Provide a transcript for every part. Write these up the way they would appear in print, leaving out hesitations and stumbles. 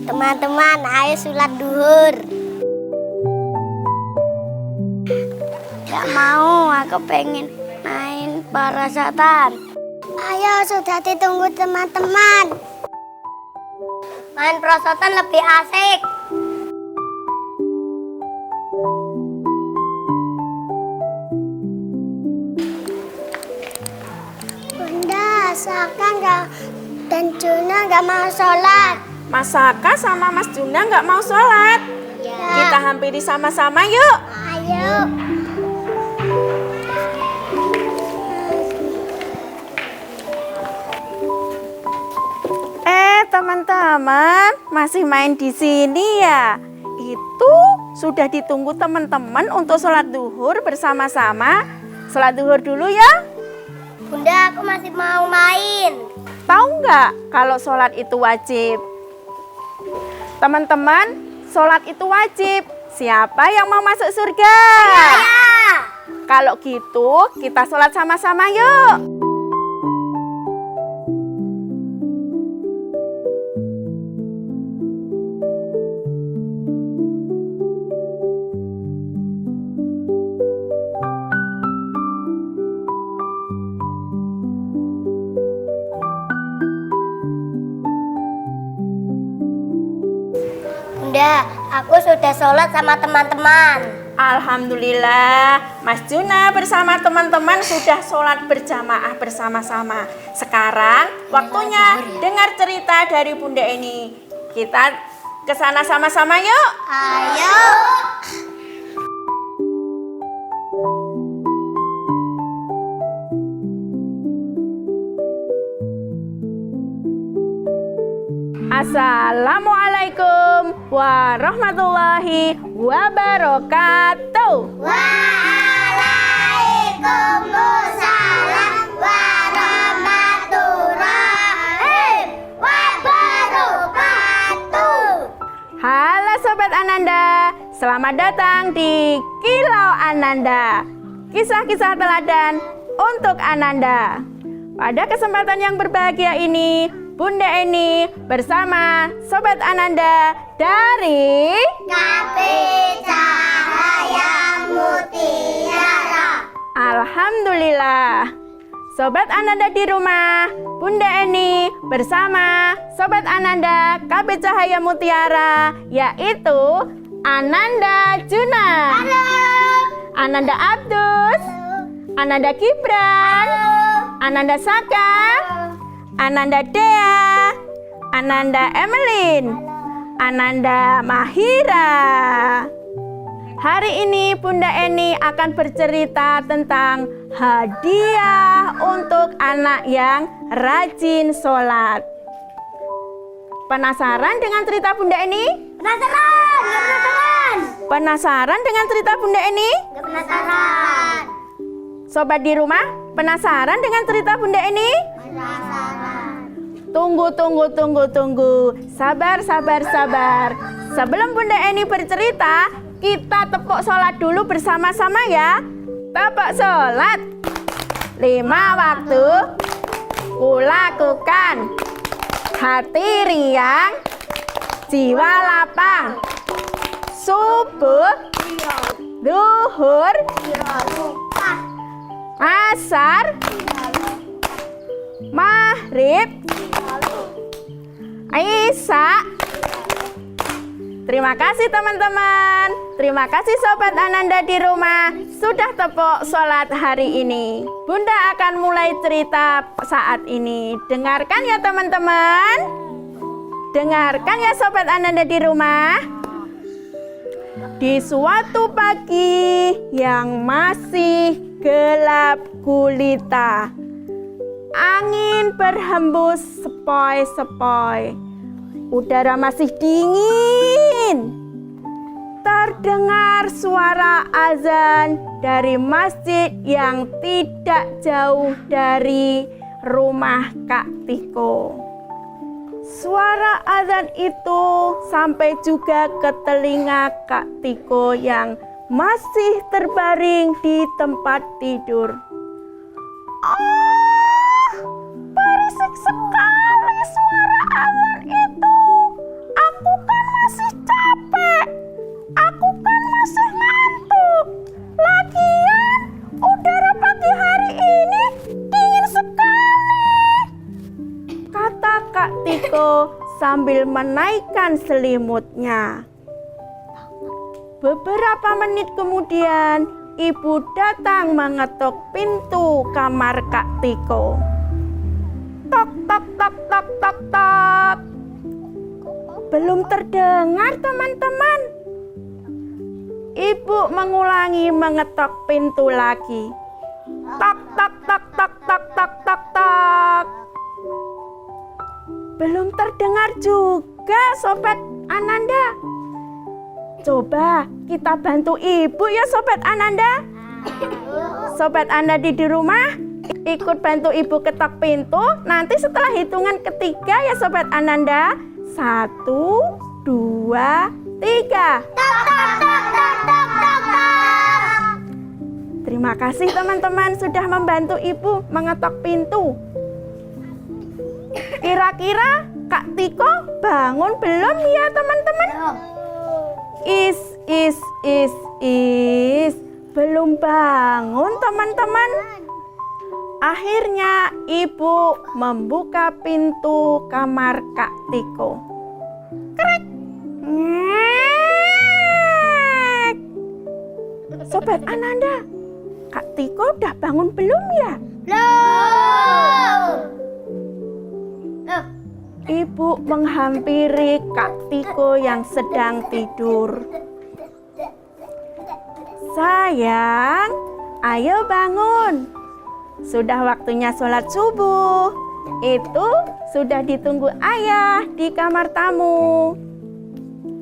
Teman-teman, ayo sholat duhur. Gak mau, aku pengen main parasatan. Ayo, sudah ditunggu teman-teman. Main parasatan lebih asik. Bunda, Saka dan Juna gak mau sholat. Mas Saka sama Mas Juna nggak mau sholat. Ya. Kita hampiri sama-sama yuk. Ayo. Teman-teman, masih main di sini ya? Itu sudah ditunggu teman-teman untuk sholat duhur bersama-sama. Sholat duhur dulu ya. Bunda, aku masih mau main. Tahu nggak kalau sholat itu wajib? Teman-teman, sholat itu wajib. Siapa yang mau masuk surga? Saya. Kalau gitu, kita sholat sama-sama yuk. Bunda, aku sudah sholat sama teman-teman. Alhamdulillah, Mas Juna bersama teman-teman sudah sholat berjamaah bersama-sama. Sekarang waktunya dengar cerita dari Bunda Eni. Kita ke sana sama-sama yuk. Ayo. Assalamualaikum warahmatullahi wabarakatuh. Waalaikumsalam warahmatullahi wabarakatuh. Halo Sobat Ananda, selamat datang di Kilau Ananda. Kisah-kisah teladan untuk Ananda. Pada kesempatan yang berbahagia ini, Bunda Eni bersama Sobat Ananda dari Kafe Cahaya Mutiara. Alhamdulillah. Sobat Ananda di rumah, Bunda Eni bersama Sobat Ananda KB Cahaya Mutiara, yaitu Ananda Juna, Halo. Ananda Abdus, Ananda Gibran, Ananda Saka, Ananda Dea, Ananda Emelin, Ananda Mahira. Hari ini Bunda Eni akan bercerita tentang hadiah untuk anak yang rajin sholat. Penasaran dengan cerita Bunda Eni? Penasaran? Gak penasaran? Penasaran dengan cerita Bunda Eni? Gak penasaran? Sobat di rumah, penasaran dengan cerita Bunda Eni? Penasaran. Tunggu. Sabar. Sebelum Bunda Eni bercerita, kita tepuk sholat dulu bersama-sama ya. Tepuk sholat. 5 waktu kulakukan. Hati riang, jiwa lapang. Subuh, duhur, asar, maghrib, Isya. Terima kasih teman-teman. Terima kasih Sobat Ananda di rumah sudah tepuk sholat hari ini. Bunda akan mulai cerita saat ini. Dengarkan ya teman-teman. Dengarkan ya Sobat Ananda di rumah. Di suatu pagi yang masih gelap gulita, angin berhembus sepoi-sepoi. Udara masih dingin. Terdengar suara azan dari masjid yang tidak jauh dari rumah Kak Tiko. Suara azan itu sampai juga ke telinga Kak Tiko yang masih terbaring di tempat tidur. Berisik sekali suara azan itu. Aku Kak Tiko sambil menaikkan selimutnya. Beberapa menit kemudian, ibu datang mengetuk pintu kamar Kak Tiko. Tok, tok, tok, tok, tok, tok. Belum terdengar, teman-teman. Ibu mengulangi mengetok pintu lagi. Tok, tok, tok, tok, tok, tok, tok, tok. Belum terdengar juga, Sobat Ananda. Coba kita bantu ibu ya, Sobat Ananda. Sobat Ananda di rumah, ikut bantu ibu ketok pintu. Nanti setelah hitungan ketiga ya, Sobat Ananda. 1, 2, 3. Tok, tok, tok, tok, tok, tok, tok. Terima kasih teman-teman sudah membantu ibu mengetok pintu. Kira-kira Kak Tiko bangun belum ya, teman-teman? Belum bangun, teman-teman. Akhirnya ibu membuka pintu kamar Kak Tiko. Krek. Ngek. Sobat Ananda, Kak Tiko udah bangun belum ya? Belum. Ibu menghampiri Kak Tiko yang sedang tidur. Sayang, ayo bangun. Sudah waktunya sholat subuh. Itu sudah ditunggu ayah di kamar tamu.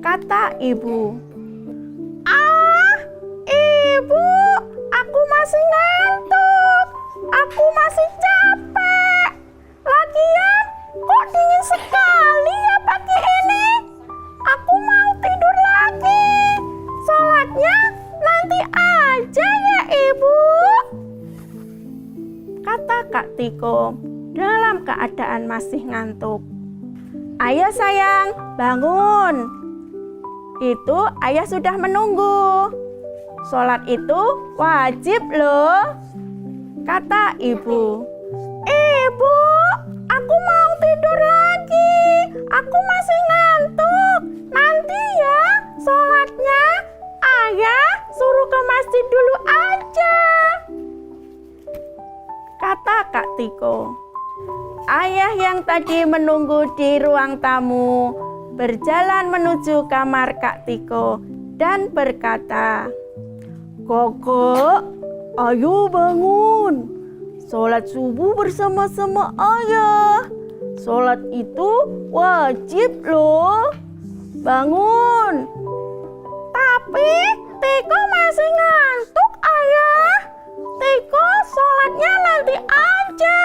Kata ibu. Ah, ibu, aku masih ngantuk. Aku masih capek. Lagian, kok dingin sekali ya pagi ini? Aku mau tidur lagi. Sholatnya nanti aja ya, ibu. Kata Kak Tiko dalam keadaan masih ngantuk. Ayo sayang, bangun. Itu ayah sudah menunggu. Sholat itu wajib loh. Kata ibu. Ibu, aku mau tidur lagi. Aku masih ngantuk. Nanti ya sholatnya ayah suruh ke masjid dulu aja. Kata Kak Tiko. Ayah yang tadi menunggu di ruang tamu berjalan menuju kamar Kak Tiko dan berkata, Kakak, ayo bangun. Sholat subuh bersama-sama ayah. Sholat itu wajib loh. Bangun. Tapi Tiko masih ngantuk, ayah. Tiko sholatnya nanti aja.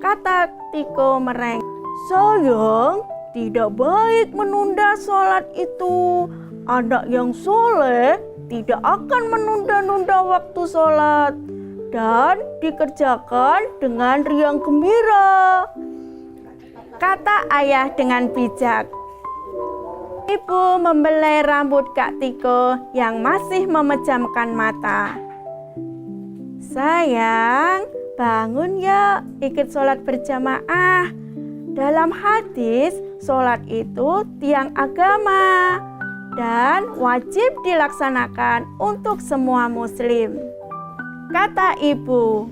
Kata Tiko mereng. Sayang, tidak baik menunda sholat itu. Anak yang soleh tidak akan menunda-nunda waktu sholat dan dikerjakan dengan riang gembira. Kata ayah dengan bijak. Ibu membelai rambut Kak Tiko yang masih memejamkan mata. Sayang, bangun ya, ikut sholat berjamaah. Dalam hadis, sholat itu tiang agama dan wajib dilaksanakan untuk semua muslim. Kata ibu,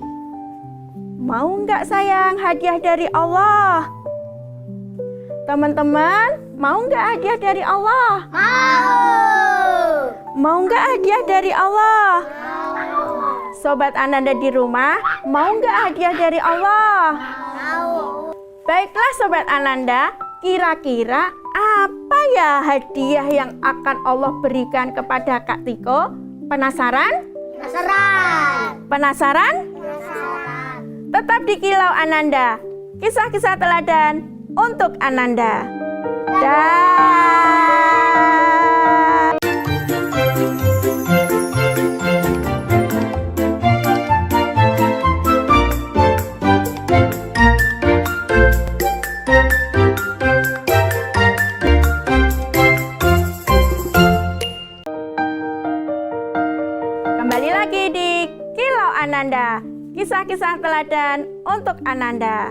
mau nggak sayang hadiah dari Allah? Teman-teman, mau nggak hadiah dari Allah? Mau. Mau nggak hadiah dari Allah? Sobat Ananda di rumah, mau nggak hadiah dari Allah? Mau. Baiklah Sobat Ananda, kira-kira apa ya hadiah yang akan Allah berikan kepada Kak Tiko? Penasaran? Penasaran. Penasaran? Penasaran. Tetap di Kilau Ananda, kisah-kisah teladan untuk Ananda. Dah. Kembali lagi di Kilau Ananda, kisah-kisah teladan untuk Ananda.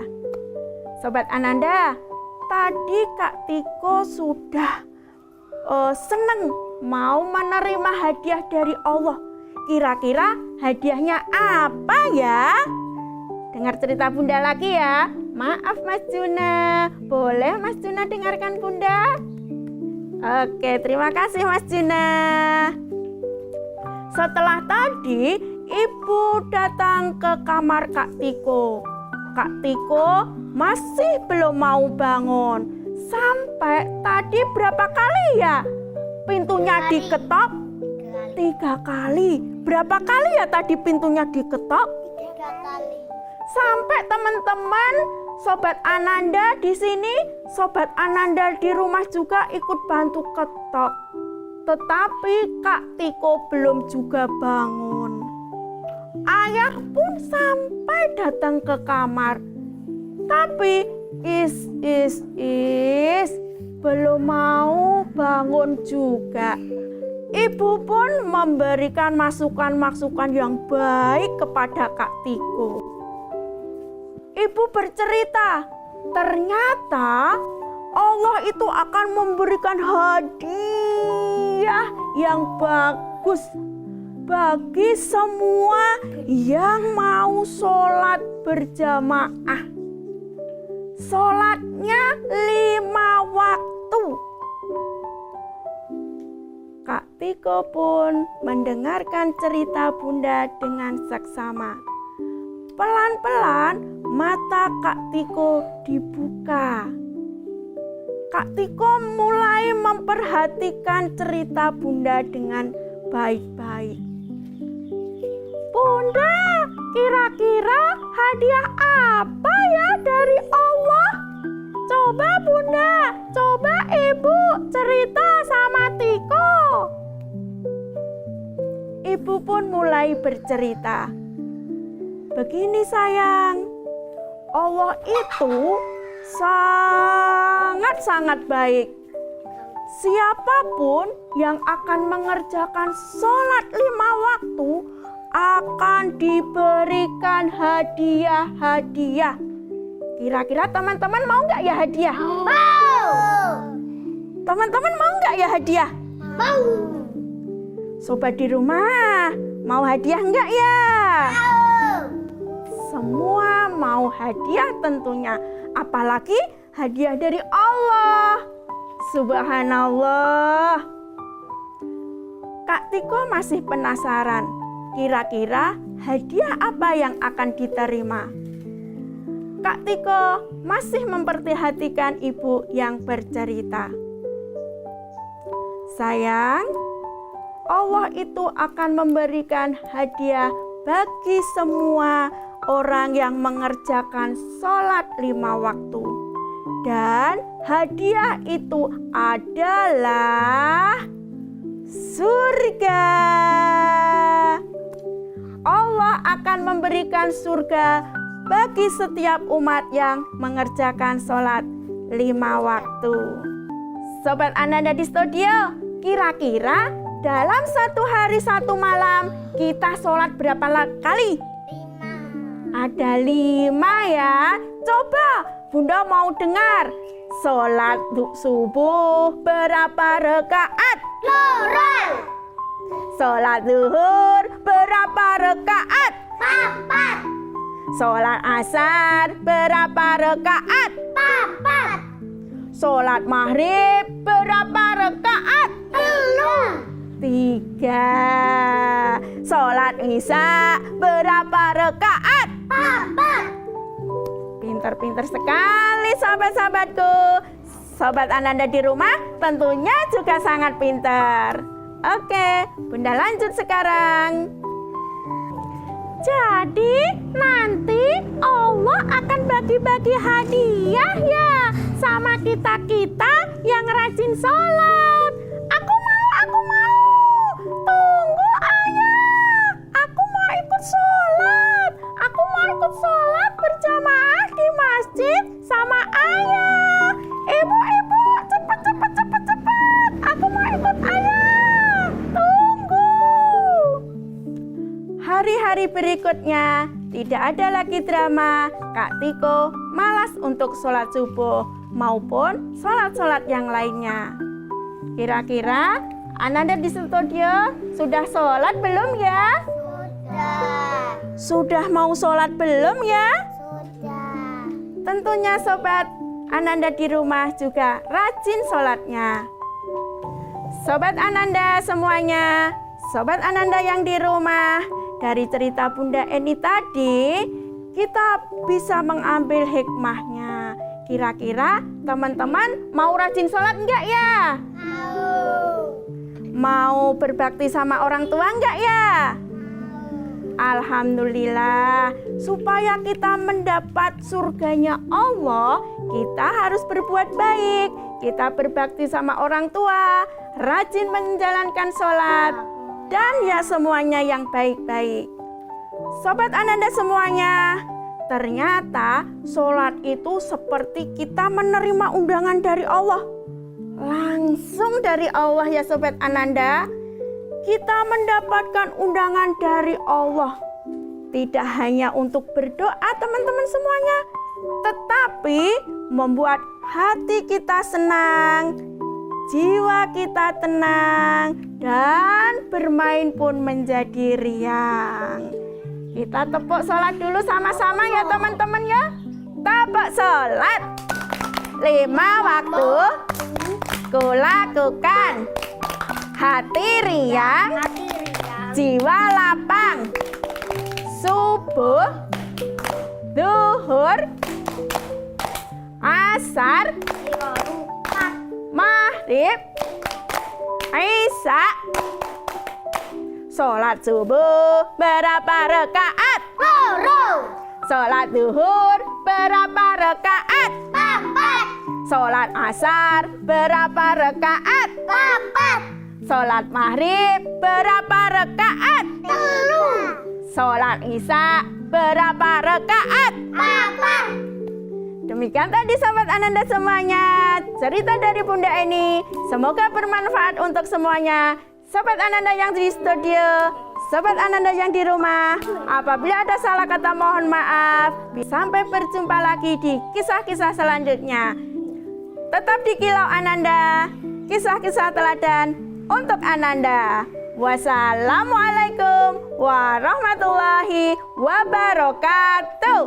Sobat Ananda, tadi Kak Tiko sudah senang mau menerima hadiah dari Allah. Kira-kira hadiahnya apa ya? Dengar cerita Bunda lagi ya. Maaf Mas Juna, boleh Mas Juna dengarkan Bunda? Oke, terima kasih Mas Juna. Setelah tadi, Ibu datang ke kamar Kak Tiko. Kak Tiko masih belum mau bangun. Sampai tadi berapa kali ya pintunya diketok? 3 kali. Berapa kali ya tadi pintunya diketok? 3 kali. Sampai teman-teman Sobat Ananda di sini, Sobat Ananda di rumah juga ikut bantu ketok. Tetapi Kak Tiko belum juga bangun. Ayah pun sampai datang ke kamar. Tapi belum mau bangun juga. Ibu pun memberikan masukan-masukan yang baik kepada Kak Tiko. Ibu bercerita, ternyata Allah itu akan memberikan hadiah yang bagus bagi semua yang mau sholat berjamaah. Sholatnya 5 waktu. Kak Tiko pun mendengarkan cerita Bunda dengan seksama. Pelan-pelan mata Kak Tiko dibuka. Kak Tiko mulai memperhatikan cerita Bunda dengan baik-baik. Bunda, kira-kira hadiah apa ya dari Allah? Coba Bunda, coba Ibu cerita sama Tiko. Ibu pun mulai bercerita. Begini sayang, Allah itu sangat-sangat baik. Siapapun yang akan mengerjakan sholat 5 waktu akan diberikan hadiah-hadiah. Kira-kira teman-teman mau nggak ya hadiah? Mau. Teman-teman mau nggak ya hadiah? Mau. Sobat di rumah, mau hadiah nggak ya? Mau. Semua mau hadiah tentunya. Apalagi hadiah dari Allah. Subhanallah. Kak Tiko masih penasaran. Kira-kira hadiah apa yang akan diterima? Kak Tiko masih memperhatikan ibu yang bercerita. Sayang, Allah itu akan memberikan hadiah bagi semua orang yang mengerjakan sholat 5 waktu. Dan hadiah itu adalah surga. Allah akan memberikan surga bagi setiap umat yang mengerjakan sholat 5 waktu. Sobat Ananda di studio, kira-kira dalam 1 hari 1 malam kita sholat berapa kali? 5. Ada 5 ya. Coba Bunda mau dengar. Sholat subuh berapa rakaat? 2. Sholat zuhur berapa rakaat? 4. Sholat asar berapa rakaat? 4. Sholat maghrib berapa rakaat? 3. Sholat isya berapa rakaat? 4. Pinter-pinter sekali sahabat-sahabatku. Sobat Ananda di rumah tentunya juga sangat pinter. Oke, Bunda lanjut sekarang. Jadi nanti Allah akan bagi-bagi hadiah ya sama kita-kita yang rajin sholat. Aku mau. Tunggu ayah. Aku mau ikut sholat. Aku mau ikut sholat berjamaah di masjid sama ayah. Ibu, cepat. Aku mau ikut ayah. Tunggu. Hari-hari berikutnya tidak ada lagi drama. Kak Tiko malah pas untuk sholat subuh maupun sholat-sholat yang lainnya. Kira-kira Ananda di studio sudah sholat belum ya? Sudah. Sudah mau sholat belum ya? Sudah. Tentunya Sobat Ananda di rumah juga rajin sholatnya. Sobat Ananda semuanya, Sobat Ananda yang di rumah, dari cerita Bunda Eni tadi, kita bisa mengambil hikmahnya. Kira-kira teman-teman mau rajin sholat enggak ya? Mau berbakti sama orang tua enggak ya? Alhamdulillah, supaya kita mendapat surganya Allah, kita harus berbuat baik. Kita berbakti sama orang tua, rajin menjalankan sholat, dan ya semuanya yang baik-baik. Sobat Ananda semuanya, ternyata sholat itu seperti kita menerima undangan dari Allah. Langsung dari Allah ya Sobat Ananda. Kita mendapatkan undangan dari Allah. Tidak hanya untuk berdoa teman-teman semuanya, tetapi membuat hati kita senang, jiwa kita tenang, dan bermain pun menjadi riang. Kita tepuk sholat dulu sama-sama ya teman-teman ya. Tepuk sholat. 5 waktu kulakukan. Hati riang, jiwa lapang. Subuh, duhur, asar, maghrib, isya. Sholat subuh berapa rakaat? Sholat duhur berapa rakaat? 4. Sholat asar berapa rakaat? 4. Sholat maghrib berapa rakaat? 3. Sholat isya berapa rakaat? 4. Demikian tadi Sobat Ananda semuanya, cerita dari Bunda Eni. Semoga bermanfaat untuk semuanya. Sobat Ananda yang di studio, Sobat Ananda yang di rumah, apabila ada salah kata mohon maaf. Sampai berjumpa lagi di kisah-kisah selanjutnya. Tetap di Kilau Ananda, kisah-kisah teladan untuk Ananda. Wassalamualaikum warahmatullahi wabarakatuh.